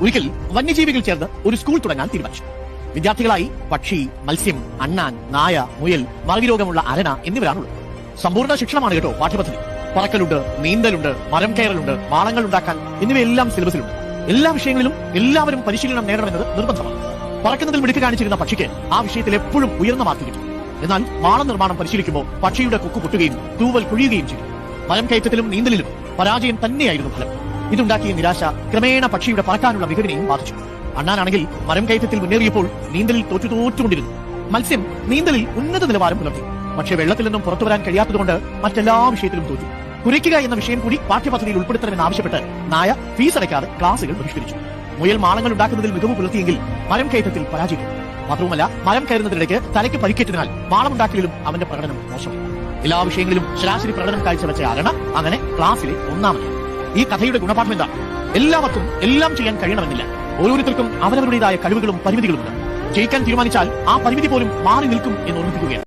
ഒരിക്കൽ വന്യജീവികൾ ചേർന്ന് ഒരു സ്കൂൾ തുടങ്ങാൻ തീരുമാനിച്ചു. വിദ്യാർത്ഥികളായി പക്ഷി, മത്സ്യം, അണ്ണാൻ, നായ, മുയൽ, മറവിരോഗമുള്ള അരണ എന്നിവരാണുള്ളത്. സമ്പൂർണ്ണ ശിക്ഷണമാണ് കേട്ടോ പാഠ്യപദ്ധതി. പറക്കലുണ്ട്, നീന്തലുണ്ട്, മരം കയറലുണ്ട്, മാളങ്ങൾ ഉണ്ടാക്കാൻ എന്നിവയെല്ലാം സിലബസിലുണ്ട്. എല്ലാ വിഷയങ്ങളിലും എല്ലാവരും പരിശീലനം നേടണമെന്നത് നിർബന്ധമാണ്. പറക്കുന്നതിൽ മിടുക്ക് കാണിച്ചിരുന്ന പക്ഷിക്ക് ആ വിഷയത്തിൽ എപ്പോഴും ഉയർന്ന മാർക്ക് കിട്ടും. എന്നാൽ മാളം നിർമ്മാണം പരിശീലിക്കുമ്പോൾ പക്ഷിയുടെ കൊക്ക് പൊട്ടുകയും തൂവൽ കുഴിയുകയും ചെയ്തു. മരം കയറ്റത്തിലും നീന്തലിലും പരാജയം തന്നെയായിരുന്നു ഫലം. ഇതുണ്ടാക്കിയ നിരാശ ക്രമേണ പക്ഷിയുടെ പറക്കാനുള്ള മികവിനെയും ബാധിച്ചു. അണ്ണാനാണെങ്കിൽ മരം കയറ്റത്തിൽ മുന്നേറിയപ്പോൾ നീന്തലിൽ തോറ്റുകൊണ്ടിരുന്നു. മത്സ്യം നീന്തലിൽ ഉന്നത നിലവാരം പുലർത്തി. പക്ഷേ വെള്ളത്തിൽ നിന്നും പുറത്തു വരാൻ കഴിയാത്തതുകൊണ്ട് മറ്റെല്ലാ വിഷയത്തിലും തോറ്റു. കുരയ്ക്കുക എന്ന വിഷയം കൂടി പാഠ്യപദ്ധതിയിൽ ഉൾപ്പെടുത്തണമെന്നാവശ്യപ്പെട്ട് നായ ഫീസ് അടയ്ക്കാതെ ക്ലാസുകൾ ബഹിഷ്കരിച്ചു. മുയൽ മാളങ്ങൾ ഉണ്ടാക്കുന്നതിൽ മികവ് പുലർത്തിയെങ്കിൽ മരം കയറ്റത്തിൽ പരാജയപ്പെട്ടു. മാത്രവുമല്ല, മരം കയറുന്നതിനിടയ്ക്ക് തലയ്ക്ക് പരിക്കേറ്റതിനാൽ മാളമുണ്ടാക്കലിലും അവന്റെ പ്രകടനം മോശമായി. എല്ലാ വിഷയങ്ങളിലും ശരാശരി പ്രകടനം കാഴ്ചവെച്ച അരണ അങ്ങനെ ക്ലാസ്സിലെ ഒന്നാമനായി. ഈ കഥയുടെ ഗുണപാഠം എന്താണ്? എല്ലാവർക്കും എല്ലാം ചെയ്യാൻ കഴിയണമെന്നില്ല. ഓരോരുത്തർക്കും അവരവരുടേതായ കഴിവുകളും പരിമിതികളുമുണ്ട്. ജയിക്കാൻ തീരുമാനിച്ചാൽ ആ പരിമിതി പോലും മാറി നിൽക്കും എന്ന് ഓർമ്മിപ്പിക്കുകയാണ്.